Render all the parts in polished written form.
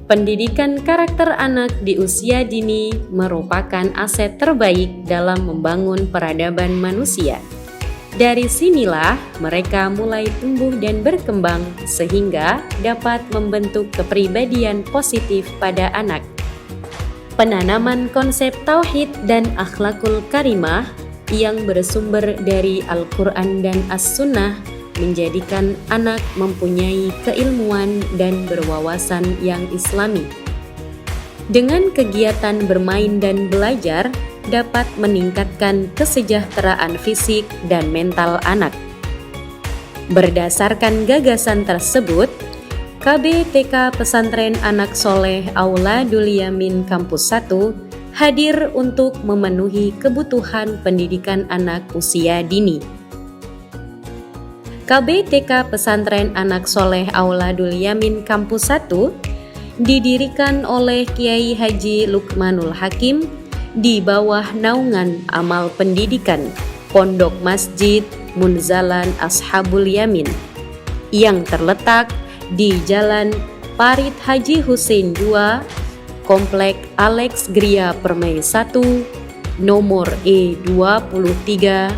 Pendidikan karakter anak di usia dini merupakan aset terbaik dalam membangun peradaban manusia. Dari sinilah mereka mulai tumbuh dan berkembang sehingga dapat membentuk kepribadian positif pada anak. Penanaman konsep tauhid dan akhlakul karimah yang bersumber dari Al-Quran dan As-Sunnah menjadikan anak mempunyai keilmuan dan berwawasan yang islami. Dengan kegiatan bermain dan belajar dapat meningkatkan kesejahteraan fisik dan mental anak. Berdasarkan gagasan tersebut, KBTK Pesantren Anak Soleh Auladul Yamin Kampus 1 hadir untuk memenuhi kebutuhan pendidikan anak usia dini. KBTK Pesantren Anak Soleh Auladul Yamin Kampus 1 didirikan oleh Kiai Haji Lukmanul Hakim di bawah naungan Amal Pendidikan Pondok Masjid Munzalan Ashabul Yamin yang terletak di Jalan Parit Haji Hussein 2, Komplek Alex Gria Permai 1, nomor E23,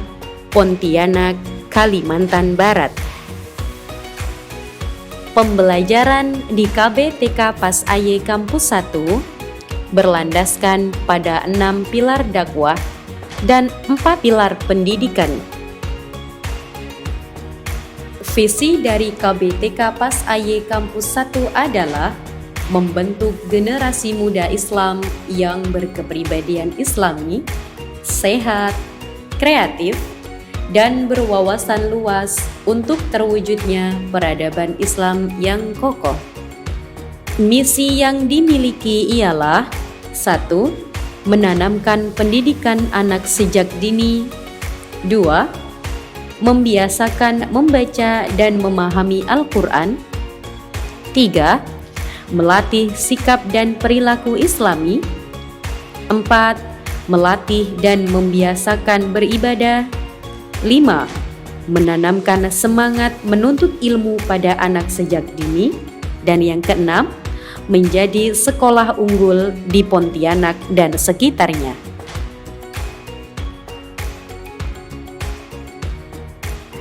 Pontianak, Kalimantan Barat. Pembelajaran di KBTK Pas AY Kampus 1 berlandaskan pada 6 pilar dakwah dan 4 pilar pendidikan. Visi dari KBTK Pas AY Kampus 1 adalah membentuk generasi muda Islam yang berkepribadian Islami, sehat, kreatif, dan berwawasan luas untuk terwujudnya peradaban Islam yang kokoh. Misi yang dimiliki ialah 1. Menanamkan pendidikan anak sejak dini. 2. Membiasakan membaca dan memahami Al-Quran. 3. Melatih sikap dan perilaku Islami. 4. Melatih dan membiasakan beribadah. 5. Menanamkan semangat menuntut ilmu pada anak sejak dini. Dan yang keenam, menjadi sekolah unggul di Pontianak dan sekitarnya.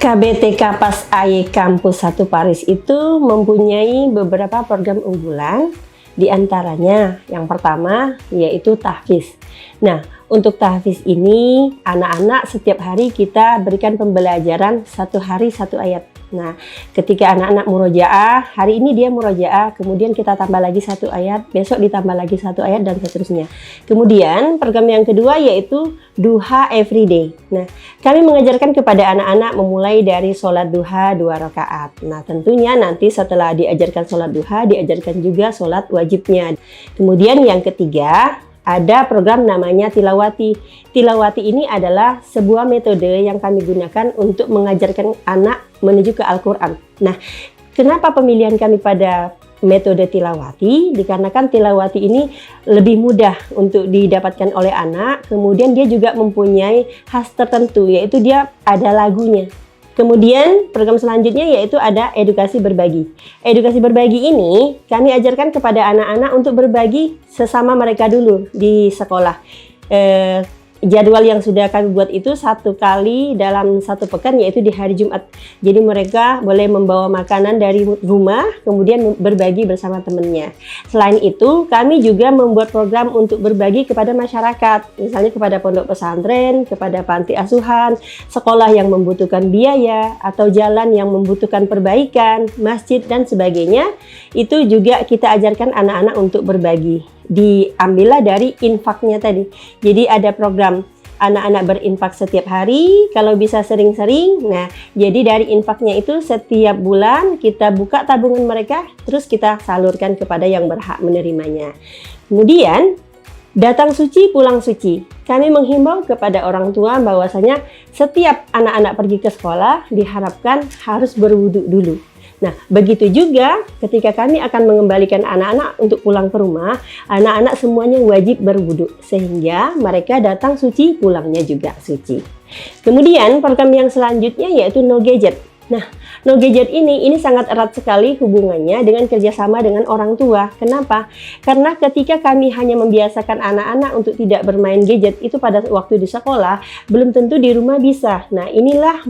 KBTK Pas AY Kampus 1 Paris itu mempunyai beberapa program unggulan, di antaranya yang pertama yaitu tahfiz. Nah, untuk tahfiz ini anak-anak setiap hari kita berikan pembelajaran 1 hari 1 ayat. Nah, ketika anak-anak murojaah, hari ini dia murojaah, kemudian kita tambah lagi 1 ayat, besok ditambah lagi 1 ayat dan seterusnya. Kemudian program yang kedua yaitu duha everyday. Nah, kami mengajarkan kepada anak-anak memulai dari sholat duha 2 rakaat. Nah, tentunya nanti setelah diajarkan sholat duha, diajarkan juga sholat wajibnya. Kemudian yang ketiga, ada program namanya Tilawati. Tilawati ini adalah sebuah metode yang kami gunakan untuk mengajarkan anak menuju ke Al-Quran. Nah, kenapa pemilihan kami pada metode Tilawati? Dikarenakan Tilawati ini lebih mudah untuk didapatkan oleh anak, kemudian dia juga mempunyai khas tertentu, yaitu dia ada lagunya. Kemudian program selanjutnya yaitu ada edukasi berbagi. Edukasi berbagi ini kami ajarkan kepada anak-anak untuk berbagi sesama mereka dulu di sekolah. Jadwal yang sudah kami buat itu 1 kali dalam 1 pekan, yaitu di hari Jumat. Jadi mereka boleh membawa makanan dari rumah, kemudian berbagi bersama temannya. Selain itu, kami juga membuat program untuk berbagi kepada masyarakat, misalnya kepada pondok pesantren, kepada panti asuhan, sekolah yang membutuhkan biaya, atau jalan yang membutuhkan perbaikan, masjid, dan sebagainya. Itu juga kita ajarkan anak-anak untuk berbagi. Diambillah dari infaknya tadi. Jadi ada program anak-anak berinfak setiap hari, kalau bisa sering-sering. Nah, jadi dari infaknya itu setiap bulan kita buka tabungan mereka, terus kita salurkan kepada yang berhak menerimanya. Kemudian datang suci, pulang suci. Kami menghimbau kepada orang tua bahwasanya setiap anak-anak pergi ke sekolah diharapkan harus berwudu dulu. Nah, begitu juga ketika kami akan mengembalikan anak-anak untuk pulang ke rumah, anak-anak semuanya wajib berwudu sehingga mereka datang suci, pulangnya juga suci. Kemudian program yang selanjutnya yaitu no gadget. Nah, no gadget ini sangat erat sekali hubungannya dengan kerjasama dengan orang tua. Kenapa? Karena ketika kami hanya membiasakan anak-anak untuk tidak bermain gadget itu pada waktu di sekolah, belum tentu di rumah bisa. Nah, inilah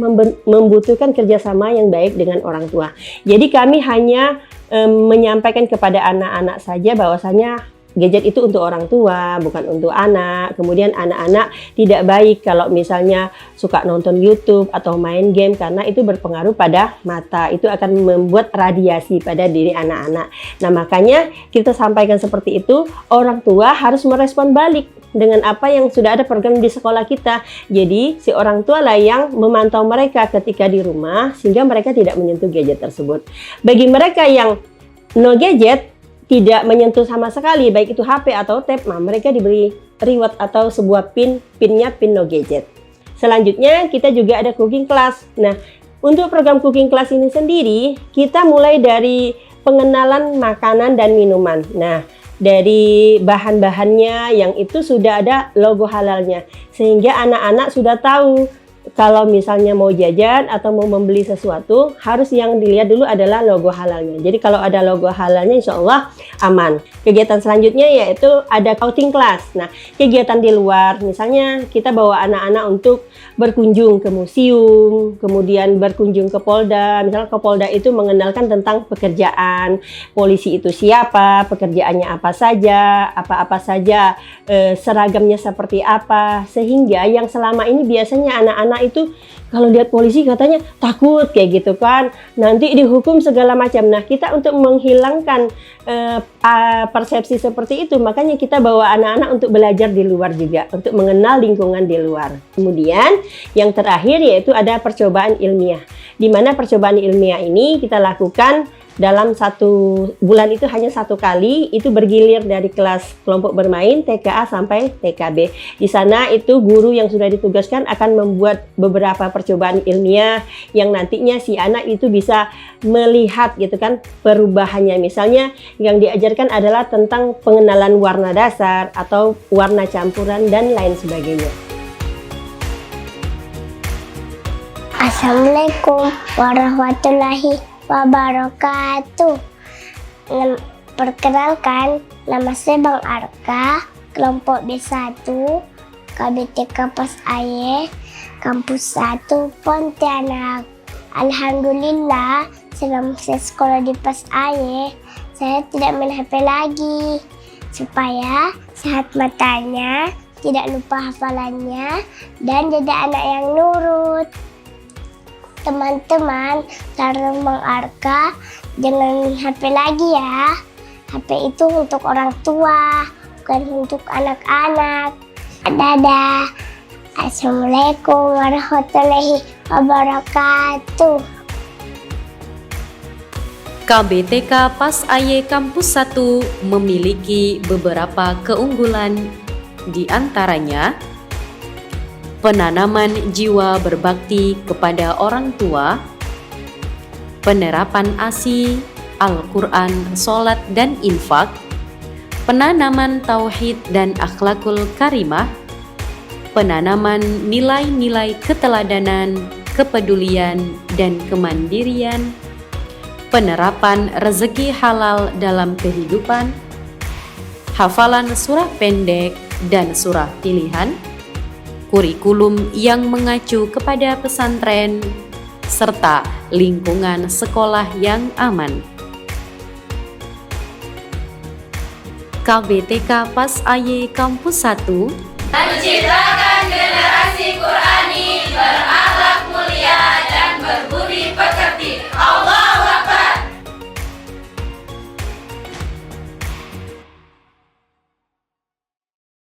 membutuhkan kerjasama yang baik dengan orang tua. Jadi kami hanya menyampaikan kepada anak-anak saja bahwasanya gadget itu untuk orang tua, bukan untuk anak. Kemudian anak-anak tidak baik kalau misalnya suka nonton YouTube atau main game karena itu berpengaruh pada mata. Itu akan membuat radiasi pada diri anak-anak. Nah, makanya kita sampaikan seperti itu, orang tua harus merespon balik dengan apa yang sudah ada program di sekolah kita. Jadi, si orang tua lah yang memantau mereka ketika di rumah sehingga mereka tidak menyentuh gadget tersebut. Bagi mereka yang no gadget, tidak menyentuh sama sekali, baik itu HP atau tab, mereka diberi reward atau sebuah pinnya pin no gadget. Selanjutnya kita juga ada cooking class. Nah, untuk program cooking class ini sendiri, kita mulai dari pengenalan makanan dan minuman. Nah, dari bahan-bahannya yang itu sudah ada logo halalnya, sehingga anak-anak sudah tahu kalau misalnya mau jajan atau mau membeli sesuatu, harus yang dilihat dulu adalah logo halalnya. Jadi kalau ada logo halalnya, insya Allah aman. Kegiatan selanjutnya yaitu ada outing class. Nah, kegiatan di luar, misalnya kita bawa anak-anak untuk berkunjung ke museum, kemudian berkunjung ke Polda. Misalnya ke Polda itu mengenalkan tentang pekerjaan, polisi itu siapa, pekerjaannya apa saja, apa-apa saja, seragamnya seperti apa. Sehingga yang selama ini biasanya anak-anak itu kalau lihat polisi katanya takut kayak gitu kan, nanti dihukum segala macam. Nah, kita untuk menghilangkan persepsi seperti itu, makanya kita bawa anak-anak untuk belajar di luar juga, untuk mengenal lingkungan di luar. Kemudian yang terakhir yaitu ada percobaan ilmiah, di mana percobaan ilmiah ini kita lakukan dalam 1 bulan itu hanya 1 kali, itu bergilir dari kelas kelompok bermain TKA sampai TKB. Di sana itu guru yang sudah ditugaskan akan membuat beberapa percobaan ilmiah yang nantinya si anak itu bisa melihat gitu kan perubahannya. Misalnya yang diajarkan adalah tentang pengenalan warna dasar atau warna campuran dan lain sebagainya. Assalamualaikum warahmatullahi wabarakatuh. Perkenalkan, nama saya Bang Arka, kelompok B1, KBTK PAS AY, kampus 1 Pontianak. Alhamdulillah, selama saya sekolah di PAS AY, saya tidak main HP lagi, supaya sehat matanya, tidak lupa hafalannya, dan jadi anak yang nurut. Teman-teman, saran Bang Arka, jangan HP lagi ya. HP itu untuk orang tua, bukan untuk anak-anak. Dadah. Assalamualaikum warahmatullahi wabarakatuh. KBTK PAS AY Kampus 1 memiliki beberapa keunggulan, di antaranya penanaman jiwa berbakti kepada orang tua, penerapan ASI, Al-Quran, sholat dan infak, penanaman tauhid dan akhlakul karimah, penanaman nilai-nilai keteladanan, kepedulian dan kemandirian, penerapan rezeki halal dalam kehidupan, hafalan surah pendek dan surah pilihan, kurikulum yang mengacu kepada pesantren, serta lingkungan sekolah yang aman. KBTK PAS AY Kampus 1 menciptakan generasi Qurani beramal.